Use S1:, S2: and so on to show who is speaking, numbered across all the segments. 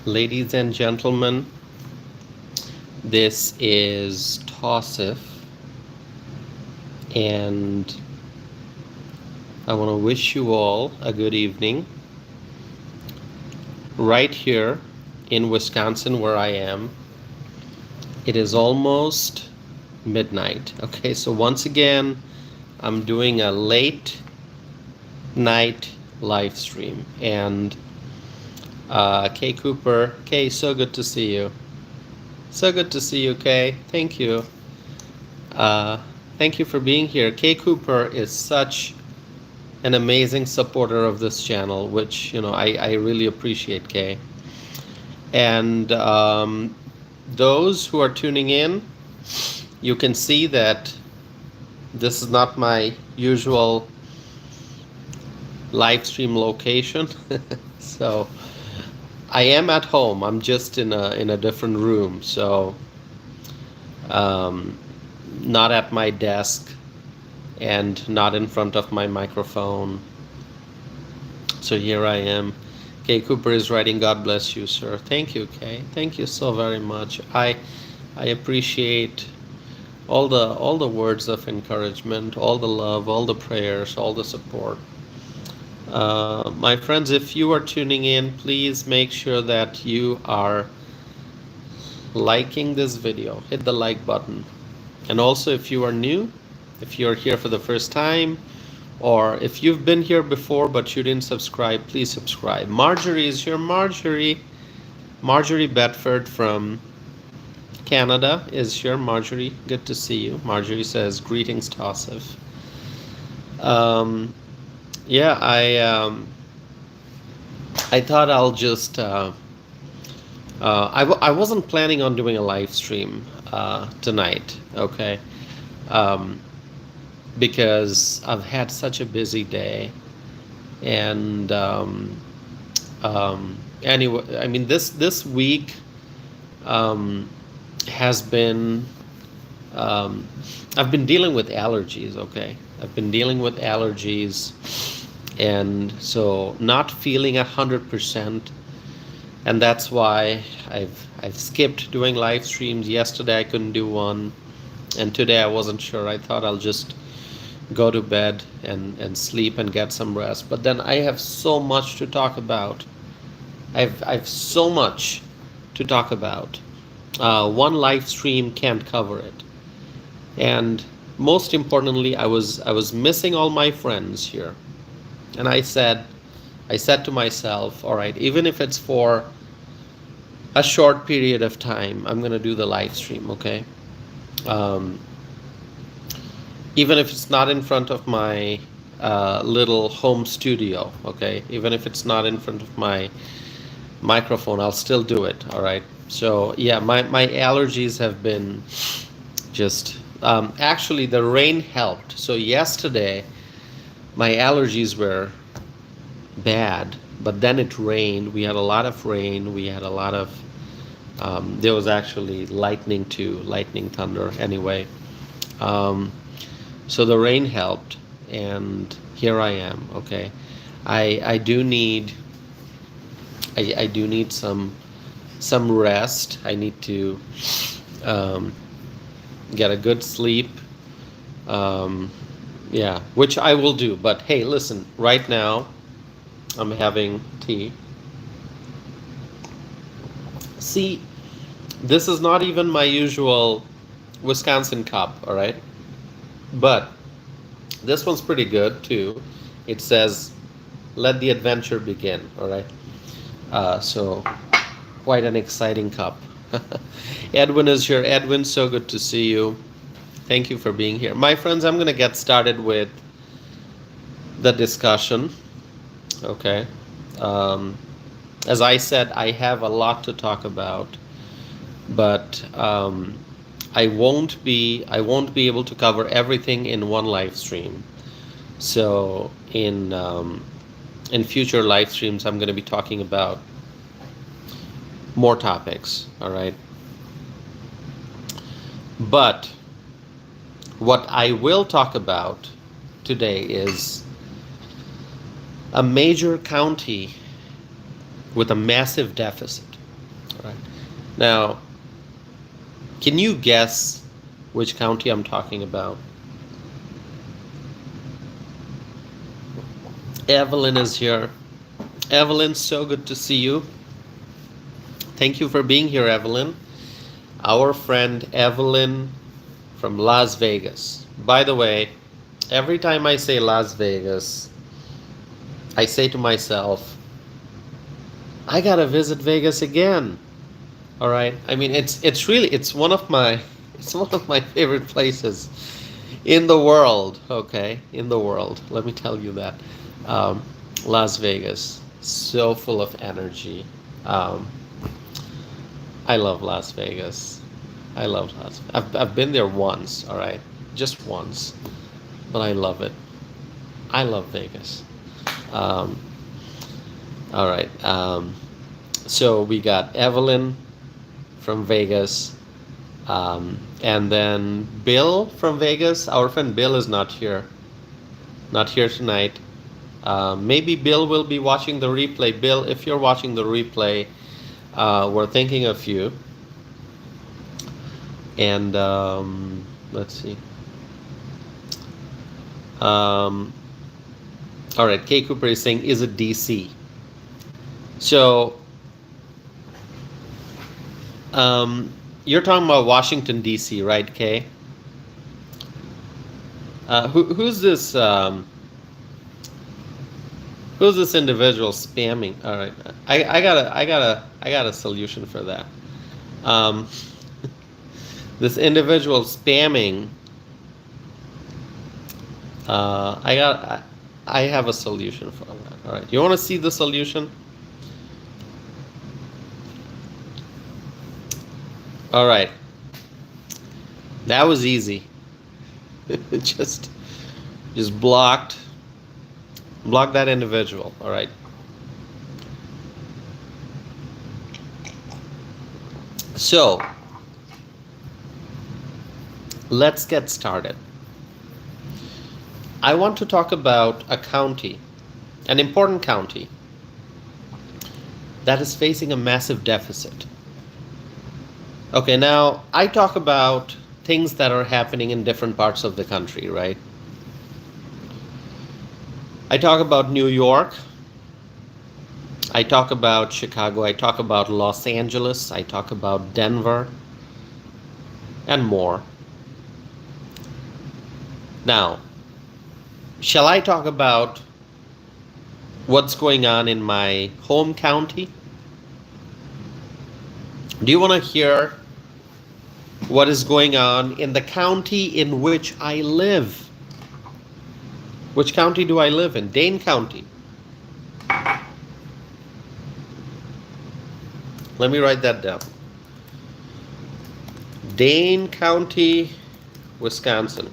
S1: Ladies and gentlemen, this is Tosif, and I want to wish you all a good evening right here in Wisconsin where I am. It is almost midnight. Okay, so once again, I'm doing a late night live stream, and Kay Cooper, Kay, so good to see you. So good to see you, Kay. Thank you. Uh, Thank you for being here. Kay Cooper is such an amazing supporter of this channel, which, I really appreciate, Kay. And those who are tuning in, you can see that this is not my usual live stream location. So I am at home. I'm just in a different room. So not at my desk and not in front of my microphone. So here I am. Kay Cooper is writing, God bless you, sir. Thank you, Kay. Thank you so very much. I appreciate all the words of encouragement, all the love, all the prayers, all the support. My friends, if you are tuning in, please make sure that you are liking this video. Hit the like button. And also, if you are new, if you're here for the first time, or if you've been here before but you didn't subscribe, please subscribe. Marjorie is here. Marjorie Bedford from Canada is here. Marjorie, good to see you. Marjorie says, greetings, Tosif. Yeah, I thought I'll just I wasn't planning on doing a live stream tonight, okay, because I've had such a busy day, and anyway, I mean this week has been I've been dealing with allergies, okay. I've been dealing with allergies, and so not feeling 100%, and that's why I've skipped doing live streams. Yesterday I couldn't do one, and today I wasn't sure. I thought I'll just go to bed and sleep and get some rest. But then I have so much to talk about. I've so much to talk about. One live stream can't cover it. And most importantly, I was missing all my friends here. And I said to myself, all right, even if it's for a short period of time, I'm going to do the live stream, okay? Even if it's not in front of my little home studio, okay? Even if it's not in front of my microphone, I'll still do it, all right? So, yeah, my allergies have been just... actually, the rain helped. So yesterday, my allergies were bad, but then it rained. We had a lot of rain. We had a lot of... there was actually lightning too, lightning, thunder, anyway. So the rain helped, and here I am, okay? I do need some rest. I need to get a good sleep. Yeah, which I will do. But hey, listen, right now I'm having tea. See, this is not even my usual Wisconsin cup, all right? But this one's pretty good too. It says, let the adventure begin, all right? So quite an exciting cup. Edwin is here. Edwin, so good to see you. Thank you for being here. My friends, I'm going to get started with the discussion. Okay. As I said, I have a lot to talk about, but I won't be able to cover everything in one live stream. So in future live streams, I'm going to be talking about more topics, all right? But what I will talk about today is a major county with a massive deficit. Now, can you guess which county I'm talking about? Evelyn is here. Evelyn, so good to see you. Thank you for being here, Evelyn. Our friend Evelyn from Las Vegas. By the way, every time I say Las Vegas, I say to myself, I gotta visit Vegas again. All right. I mean, it's really it's one of my favorite places in the world. Okay, in the world. Let me tell you that. Um, Las Vegas, so full of energy. Um, I love Las Vegas. I love Las. I've been there once. All right, just once, but I love it. I love Vegas. Um, all right. So we got Evelyn from Vegas, and then Bill from Vegas. Our friend Bill is not here tonight. Maybe Bill will be watching the replay. Bill, if you're watching the replay, we're thinking of you. And let's see. All right, K Cooper is saying, is it DC? So you're talking about Washington DC, right, Kay? Who's this? Who's this individual spamming? All right, I got a solution for that. This individual spamming. I have a solution for that. All right, you want to see the solution? All right, that was easy. just block that individual. All right. So let's get started. I want to talk about a county, an important county that is facing a massive deficit. Okay, now I talk about things that are happening in different parts of the country, right? I talk about New York. I talk about Chicago. I talk about Los Angeles. I talk about Denver and more. Now, shall I talk about what's going on in my home county? Do you want to hear what is going on in the county in which I live? Which county do I live in? Dane County. Let me write that down. Dane County, Wisconsin.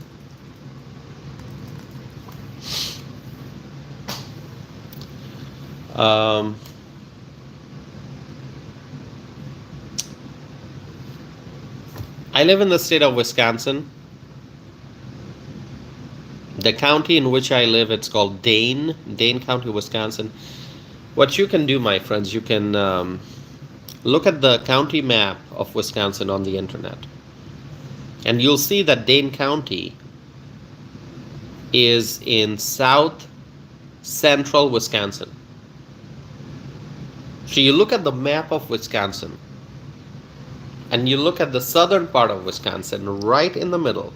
S1: I live in the state of Wisconsin. The county in which I live, it's called Dane County, Wisconsin. What you can do, my friends, you can look at the county map of Wisconsin on the internet. And you'll see that Dane County is in south central Wisconsin. So you look at the map of Wisconsin, and you look at the southern part of Wisconsin, right in the middle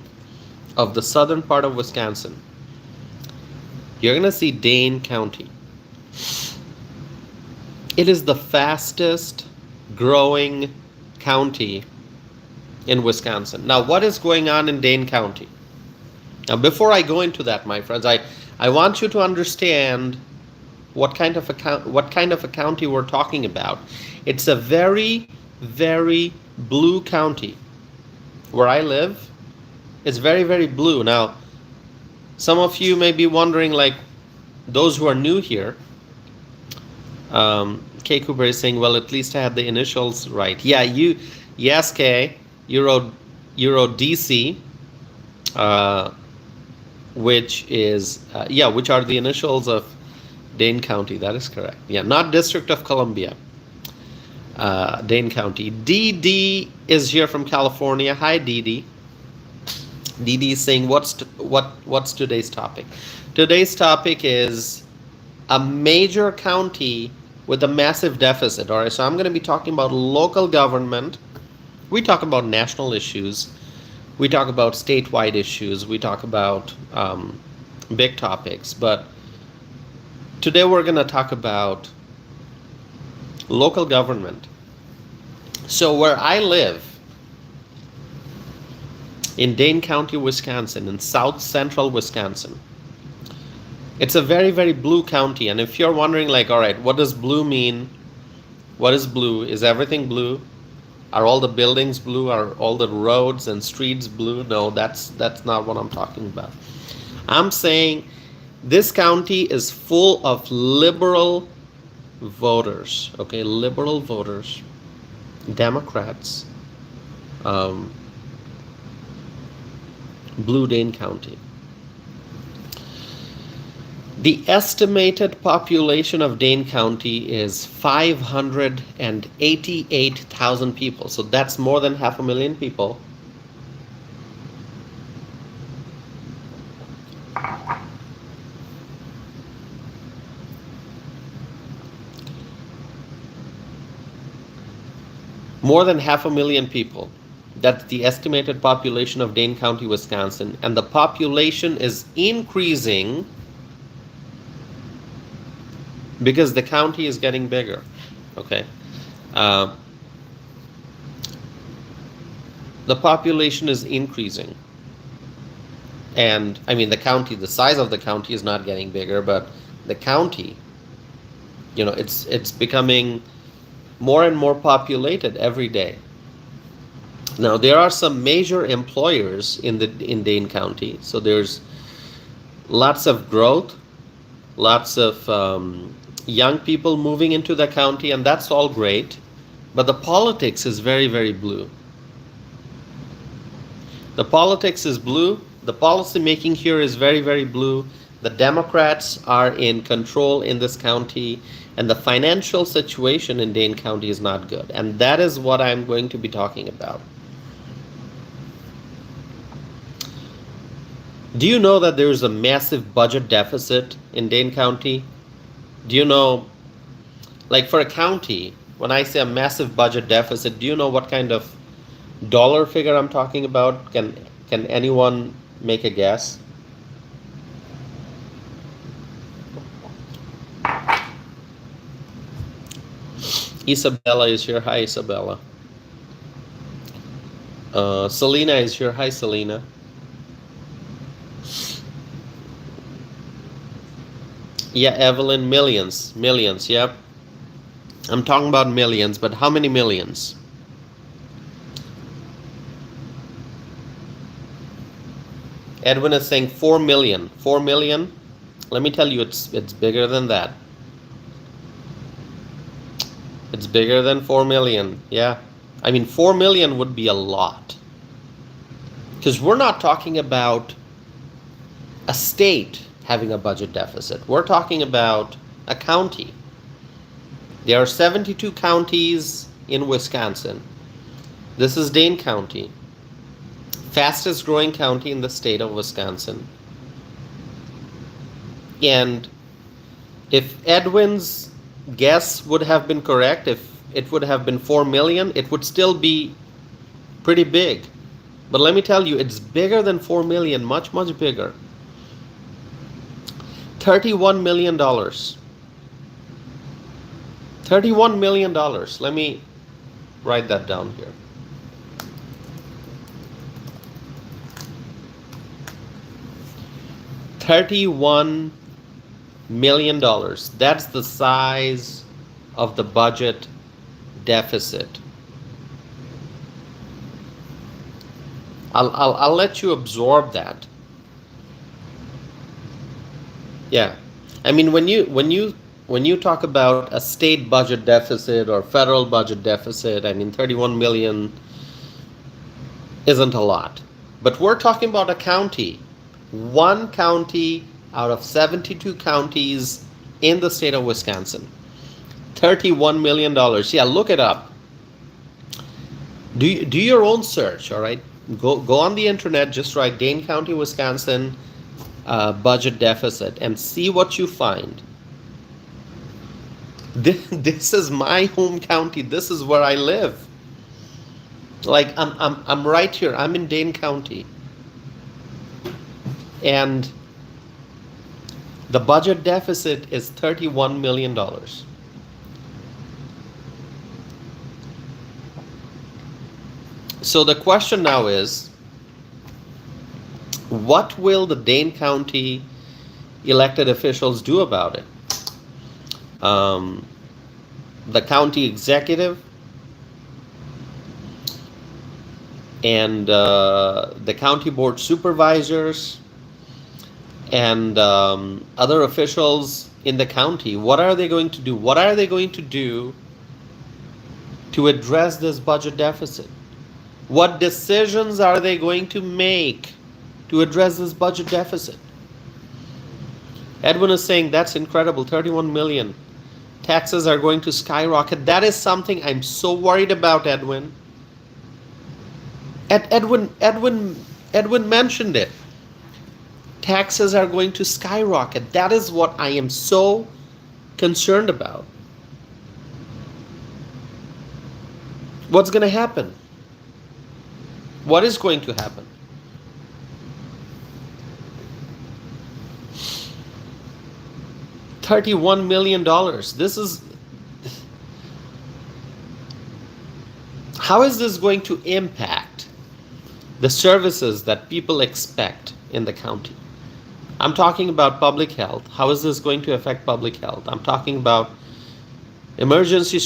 S1: of the southern part of Wisconsin, you're going to see Dane County. It is the fastest growing county in Wisconsin. Now, what is going on in Dane County? Now, before I go into that, my friends, I want you to understand what kind of a county we're talking about. It's a very, very blue county. Where I live, it's very, very blue. Now, some of you may be wondering, like those who are new here, K Cooper is saying, well, at least I had the initials right. Yeah, yes, K, you wrote DC, which is, which are the initials of Dane County. That is correct. Yeah, not District of Columbia. Dane County. DD is here from California. Hi, DD. DD is saying, what's today's topic? Today's topic is a major county with a massive deficit. All right, so I'm going to be talking about local government. We talk about national issues. We talk about statewide issues. We talk about big topics. But today we're going to talk about local government. So where I live, in Dane County, Wisconsin, in south central Wisconsin, it's a very, very blue county. And if you're wondering, like, all right, what does blue mean? What is blue? Is everything blue? Are all the buildings blue? Are all the roads and streets blue? No, that's not what I'm talking about. I'm saying this county is full of liberal voters, okay? Liberal voters, Democrats, Blue Dane County. The estimated population of Dane County is 588,000 people. So that's more than 500,000 people. More than 500,000 people. That's the estimated population of Dane County, Wisconsin. And the population is increasing because the county is getting bigger. Okay. The population is increasing. And I mean, the county, the size of the county is not getting bigger, but the county, it's becoming more and more populated every day. Now, there are some major employers in Dane County. So there's lots of growth, lots of young people moving into the county, and that's all great. But the politics is very, very blue. The politics is blue. The policy making here is very, very blue. The Democrats are in control in this county, and the financial situation in Dane County is not good. And that is what I'm going to be talking about. Do you know that there is a massive budget deficit in Dane County? Do you know, like for a county, when I say a massive budget deficit, do you know what kind of dollar figure I'm talking about? Can anyone make a guess? Isabella is here. Hi, Isabella. Selena is here. Hi, Selena. Yeah, Evelyn, millions, yep. I'm talking about millions, but how many millions? Edwin is saying 4 million. 4 million? Let me tell you, it's bigger than that. It's bigger than 4 million, yeah. I mean, 4 million would be a lot. Because we're not talking about a state having a budget deficit. We're talking about a county. There are 72 counties in Wisconsin. This is Dane County, fastest growing county in the state of Wisconsin. And if Edwin's guess would have been correct, if it would have been 4 million, it would still be pretty big. But let me tell you, it's bigger than 4 million, much, much bigger. $31 million. $31 million. Let me write that down here. $31 million. That's the size of the budget deficit. I'll let you absorb that. Yeah, I mean, when you talk about a state budget deficit or federal budget deficit, I mean, 31 million isn't a lot. But we're talking about a county, one county out of 72 counties in the state of Wisconsin. $31 million. Yeah, look it up. Do your own search, all right? Go on the internet, just write Dane County, Wisconsin budget deficit and see what you find. This is my home county. This is where I live. Like I'm right here. I'm in Dane County. And the budget deficit is $31 million. So the question now is, what will the Dane County elected officials do about it? The county executive and the county board supervisors and other officials in the county, what are they going to do? What are they going to do to address this budget deficit? What decisions are they going to make to address this budget deficit? Edwin is saying that's incredible, 31 million. Taxes are going to skyrocket. That is something I'm so worried about, Edwin. Edwin mentioned it. Taxes are going to skyrocket. That is what I am so concerned about. What's going to happen? What is going to happen? $31 million. This is... How is this going to impact the services that people expect in the county? I'm talking about public health. How is this going to affect public health? I'm talking about emergency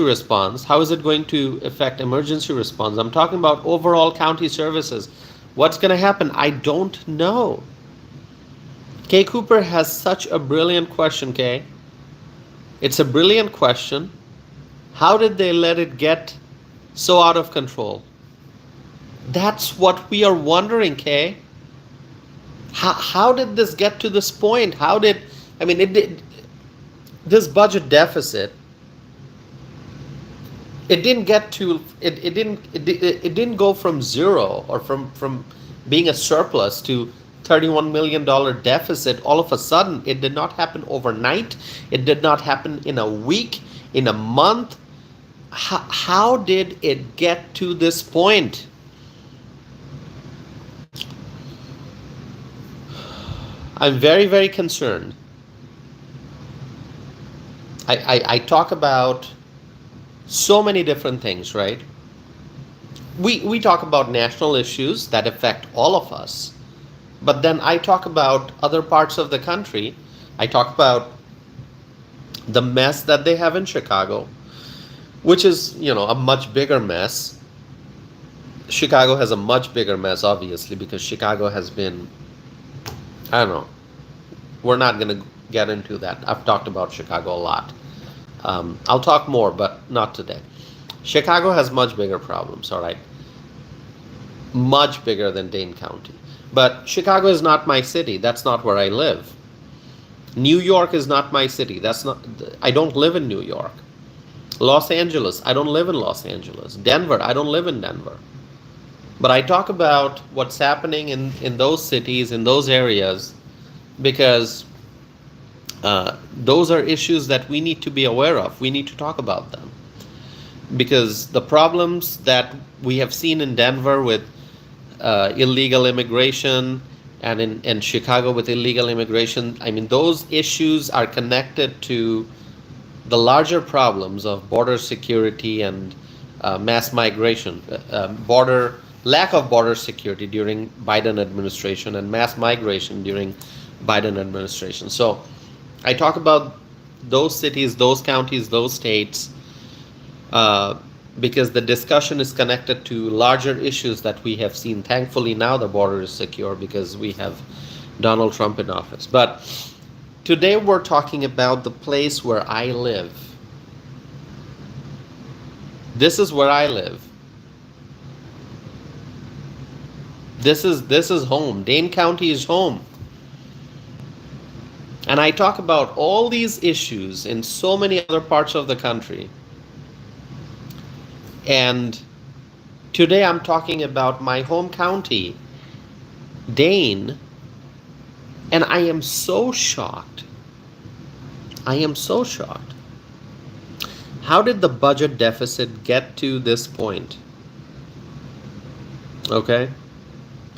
S1: response. How is it going to affect emergency response? I'm talking about overall county services. What's going to happen? I don't know. Kay Cooper has such a brilliant question, Kay. It's a brilliant question. How did they let it get so out of control? That's what we are wondering, Kay. How did this get to this point? This budget deficit, it didn't go from zero or from being a surplus to $31 million deficit all of a sudden. It did not happen overnight. It did not happen in a week, in a month. How did it get to this point? I'm very, very concerned. I talk about so many different things, right? We talk about national issues that affect all of us. But then I talk about other parts of the country. I talk about the mess that they have in Chicago, which is, a much bigger mess. Chicago has a much bigger mess, obviously, because Chicago has been, I don't know. We're not going to get into that. I've talked about Chicago a lot. I'll talk more, but not today. Chicago has much bigger problems, all right? Much bigger than Dane County. But Chicago is not my city. That's not where I live. New York is not my city. I don't live in New York. Los Angeles, I don't live in Los Angeles. Denver, I don't live in Denver. But I talk about what's happening in those cities, in those areas, because those are issues that we need to be aware of. We need to talk about them. Because the problems that we have seen in Denver with illegal immigration and in Chicago with illegal immigration, those issues are connected to the larger problems of border security and mass migration, lack of border security during Biden administration and mass migration during Biden administration. So I talk about those cities, those counties, those states, because the discussion is connected to larger issues that we have seen. Thankfully, now the border is secure because we have Donald Trump in office. But today we're talking about the place where I live. This is where I live. This is home. Dane County is home. And I talk about all these issues in so many other parts of the country. And today I'm talking about my home county, Dane, and I am so shocked. I am so shocked. How did the budget deficit get to this point? Okay?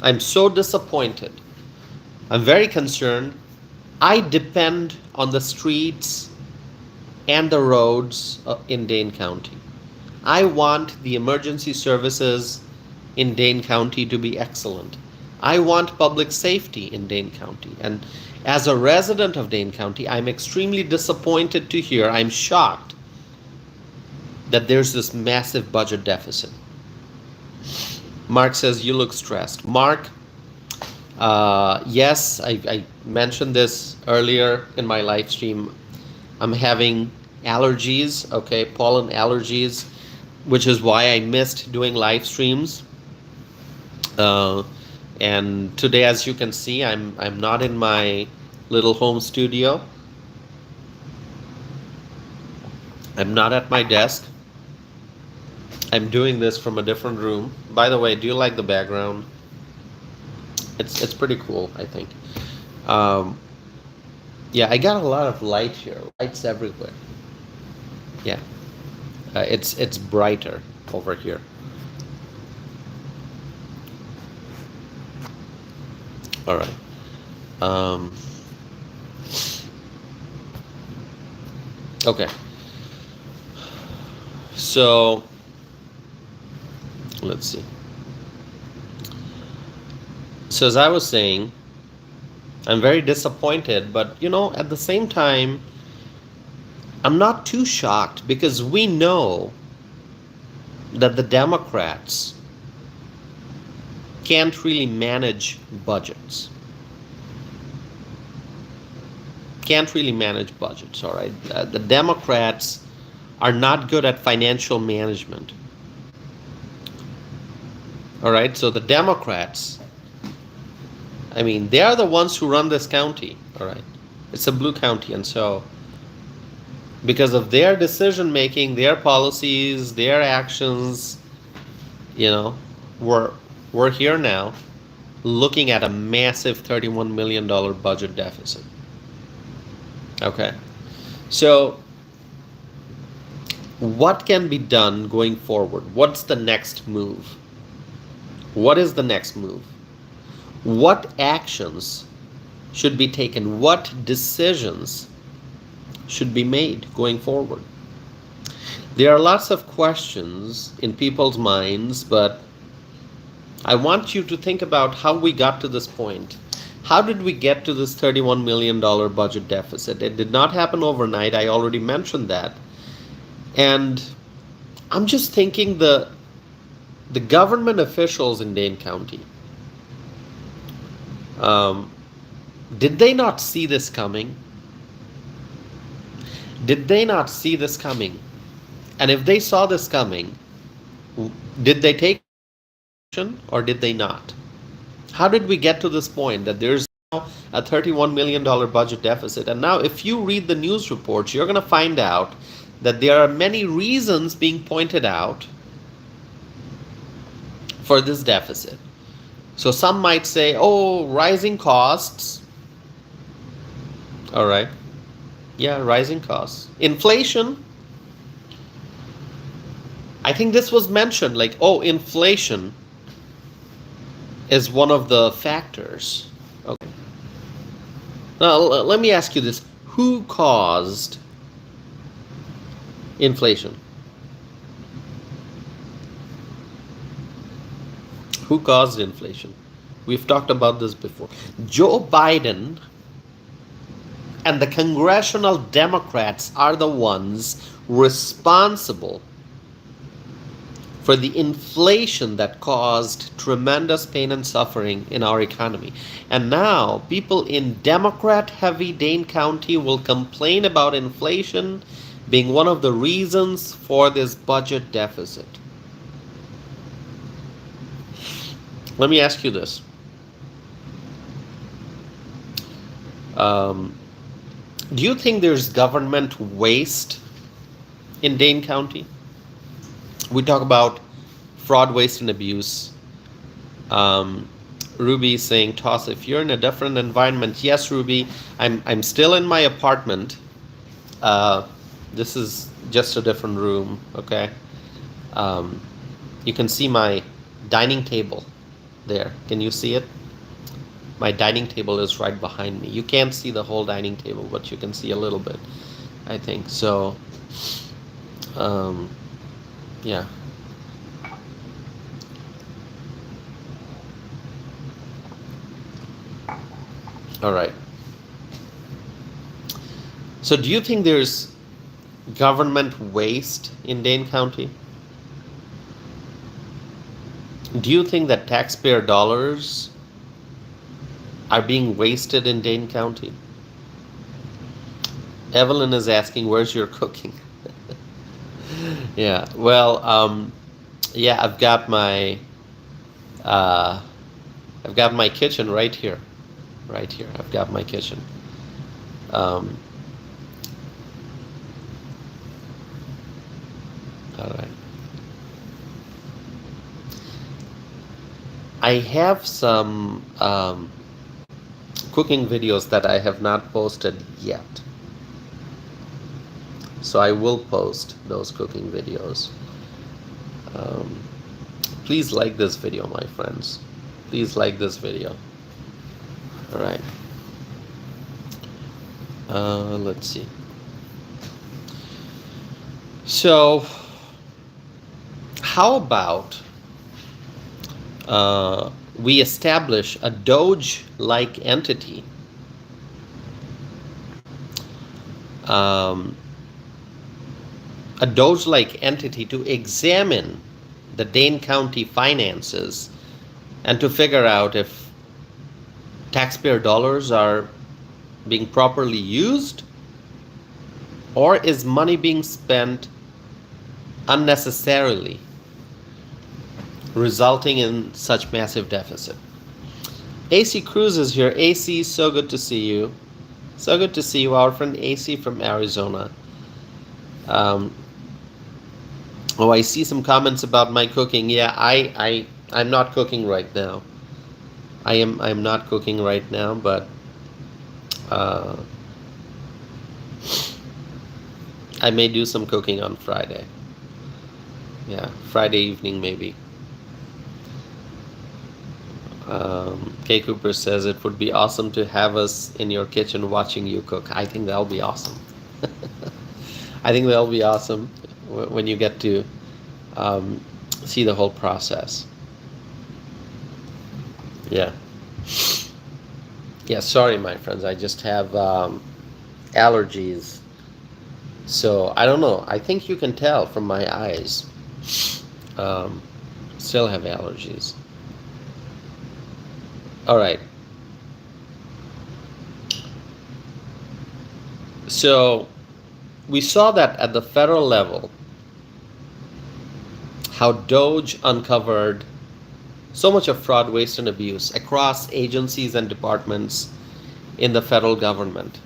S1: I'm so disappointed. I'm very concerned. I depend on the streets and the roads in Dane County. I want the emergency services in Dane County to be excellent. I want public safety in Dane County. And as a resident of Dane County, I'm extremely disappointed to hear, I'm shocked that there's this massive budget deficit. Mark says, you look stressed. Mark, yes, I mentioned this earlier in my live stream. I'm having allergies, okay, pollen allergies, which is why I missed doing live streams. And today, as you can see, I'm not in my little home studio. I'm not at my desk. I'm doing this from a different room. By the way, do you like the background? It's pretty cool, I think. Yeah, I got a lot of light here. Lights everywhere. Yeah, it's brighter over here. All right. Okay. So let's see. So as I was saying, I'm very disappointed, but at the same time, I'm not too shocked because we know that the Democrats can't really manage budgets. Can't really manage budgets, all right? The Democrats are not good at financial management. All right, so the Democrats, I mean, they are the ones who run this county, all right? It's a blue county, and so because of their decision making, their policies, their actions, we're here now looking at a massive $31 million budget deficit. Okay, so what can be done going forward? What's the next move? What is the next move? What actions should be taken? What decisions should be made going forward? There are lots of questions in people's minds, but I want you to think about how we got to this point. How did we get to this $31 million budget deficit? It did not happen overnight. I already mentioned that. And I'm just thinking the government officials in Dane County, did they not see this coming? Did they not see this coming? And if they saw this coming, did they take action or did they not? How did we get to this point that there's now a $31 million budget deficit? And now if you read the news reports, you're going to find out that there are many reasons being pointed out for this deficit. So some might say, oh, rising costs. All right. Yeah, rising costs. Inflation. I think this was mentioned, like, oh, inflation is one of the factors. Okay. Now, let me ask you this. Who caused inflation? Who caused inflation? We've talked about this before. Joe Biden and the congressional Democrats are the ones responsible for the inflation that caused tremendous pain and suffering in our economy. And now people in Democrat-heavy Dane County will complain about inflation being one of the reasons for this budget deficit. Let me ask you this. Do you think there's government waste in Dane County? We talk about fraud, waste, and abuse. Um, Ruby is saying, Toss, if you're in a different environment, yes, Ruby, I'm still in my apartment. Uh, this is just a different room, okay? Um, you can see my dining table there. Can you see it? My dining table is right behind me. You can't see the whole dining table, but you can see a little bit, I think. So, yeah. All right. So do you think there's government waste in Dane County? Do you think that taxpayer dollars are being wasted in Dane County? Evelyn is asking, where's your cooking? Yeah, well, yeah, I've got my kitchen right here. Right here, I've got my kitchen. All right. I have some cooking videos that I have not posted yet. So I will post those cooking videos. Please like this video, my friends. Please like this video. All right. Let's see. So, how about we establish a Doge-like entity, to examine the Dane County finances and to figure out if taxpayer dollars are being properly used, or is money being spent unnecessarily, resulting in such massive deficit. AC Cruz is here. AC, so good to see you. So good to see you, our friend AC from Arizona. Oh, I see some comments about my cooking. Yeah, I'm not cooking right now. I'm not cooking right now, but I may do some cooking on Friday. Yeah, Friday evening maybe. Kay Cooper says it would be awesome to have us in your kitchen watching you cook. I think that'll be awesome. I think that'll be awesome when you get to see the whole process. Yeah. Yeah, sorry, my friends. I just have allergies. So, I don't know. I think you can tell from my eyes. Still have allergies. All right. So, we saw that at the federal level, how Doge uncovered so much of fraud, waste, and abuse across agencies and departments in the federal government.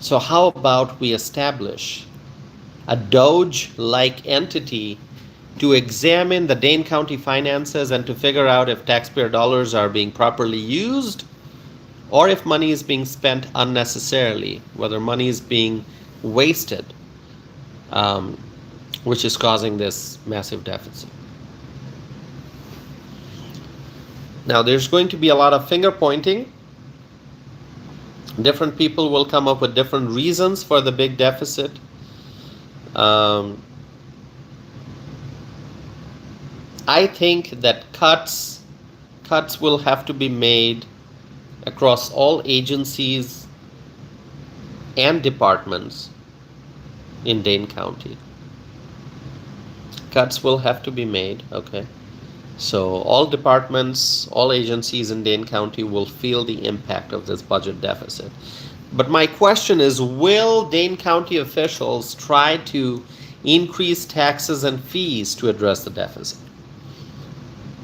S1: So how about we establish a Doge-like entity to examine the Dane County finances and to figure out if taxpayer dollars are being properly used, or if money is being spent unnecessarily, whether money is being wasted, which is causing this massive deficit. Now, there's going to be a lot of finger pointing. Different people will come up with different reasons for the big deficit. I think that cuts will have to be made across all agencies and departments in Dane County. Cuts will have to be made, okay? So all departments, all agencies in Dane County will feel the impact of this budget deficit. But my question is, will Dane County officials try to increase taxes and fees to address the deficit?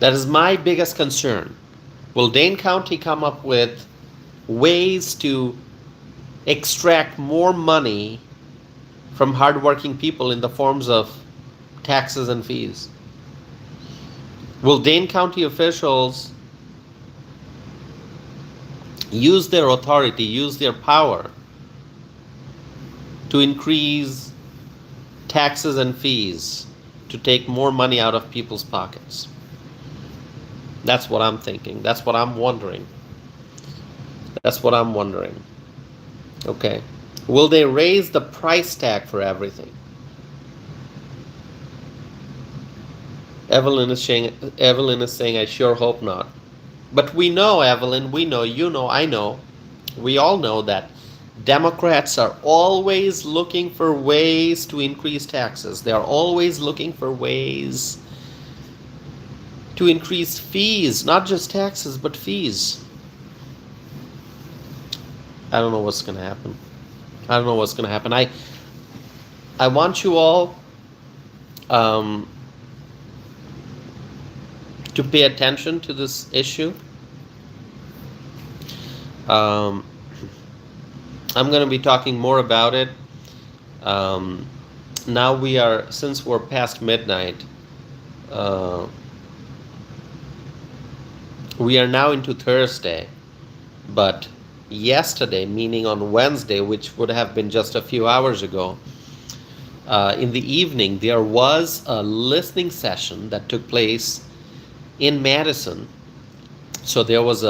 S1: That is my biggest concern. Will Dane County come up with ways to extract more money from hardworking people in the forms of taxes and fees? Will Dane County officials use their authority, use their power to increase taxes and fees to take more money out of people's pockets? That's what I'm thinking. That's what I'm wondering. That's what I'm wondering. Okay. Will they raise the price tag for everything? Evelyn is saying, I sure hope not. But we know, Evelyn, we know, you know, I know, we all know that Democrats are always looking for ways to increase taxes. They are always looking for ways to increase fees, not just taxes, but fees. I don't know what's going to happen. I don't know what's going to happen. I want you all to pay attention to this issue. I'm going to be talking more about it. Now since we're past midnight, we are now into Thursday, but yesterday, meaning on Wednesday, which would have been just a few hours ago, in the evening, there was a listening session that took place in Madison. So there was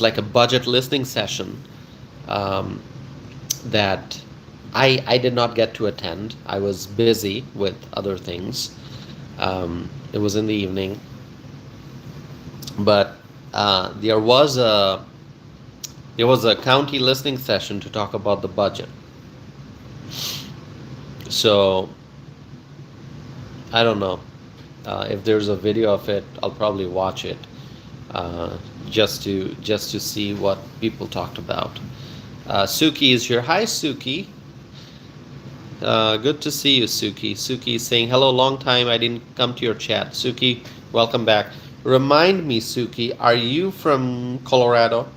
S1: like a budget listening session that I did not get to attend. I was busy with other things. It was in the evening, but there was a county listening session to talk about the budget. So I don't know if there's a video of it. I'll probably watch it just to see what people talked about. Suki is here. Hi, Suki. Good to see you, Suki. Suki is saying, hello, long time I didn't come to your chat. Suki, welcome back. Remind me, Suki, are you from Colorado?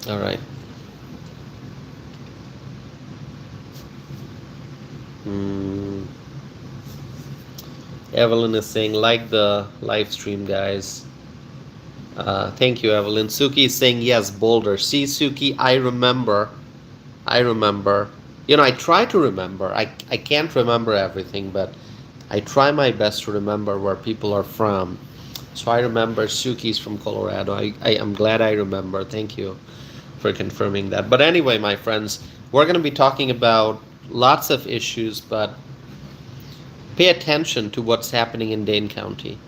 S1: All right. Evelyn is saying, like the live stream, guys. Thank you, Evelyn. Suki is saying, yes, Boulder. See, Suki, I remember. You know, I try to remember. I can't remember everything, but I try my best to remember where people are from. So I remember Suki's from Colorado. I am glad I remember. Thank you for confirming that. But anyway, my friends, we're going to be talking about lots of issues, but pay attention to what's happening in Dane County.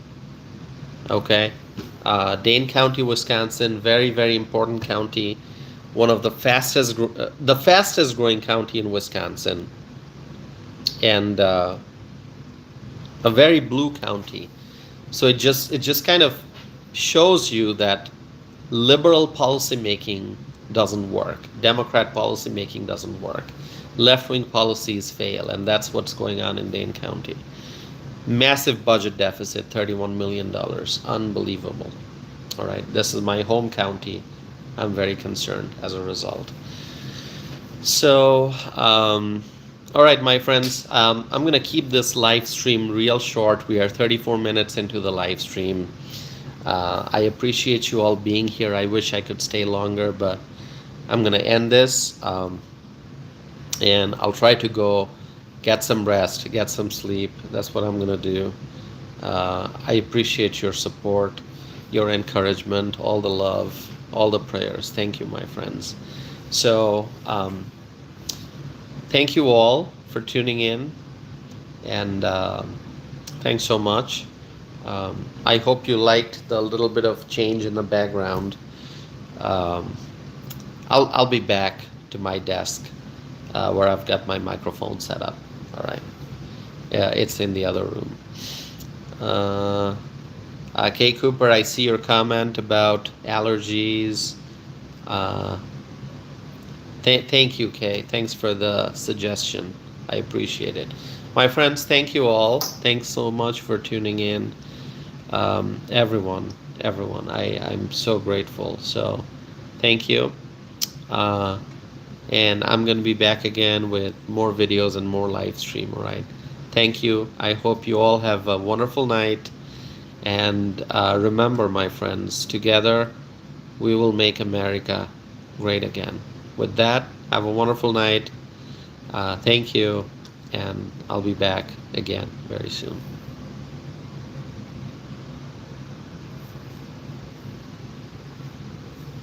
S1: Okay? Dane County, Wisconsin, very, very important county. One of the fastest growing county in Wisconsin. And a very blue county. So it just kind of shows you that liberal policymaking doesn't work. Democrat policymaking doesn't work. Left-wing policies fail, and that's what's going on in Dane County. Massive budget deficit, $31 million. Unbelievable. All right, this is my home county. I'm very concerned as a result. So, all right, my friends, I'm going to keep this live stream real short. We are 34 minutes into the live stream. I appreciate you all being here. I wish I could stay longer, but I'm going to end this. And I'll try to go get some rest, get some sleep. That's what I'm going to do. I appreciate your support, your encouragement, all the love, all the prayers. Thank you, my friends. So, thank you all for tuning in. And thanks so much. I hope you liked the little bit of change in the background. I'll be back to my desk where I've got my microphone set up. All right. Yeah, it's in the other room. Kay Cooper, I see your comment about allergies. Thank you, Kay. Thanks for the suggestion. I appreciate it. My friends, thank you all. Thanks so much for tuning in. Everyone. I'm so grateful. So, thank you. Uh, and I'm going to be back again with more videos and more live stream, all right? Thank you. I hope you all have a wonderful night. And remember, my friends, together we will make America great again. With that, have a wonderful night. Thank you, and I'll be back again very soon.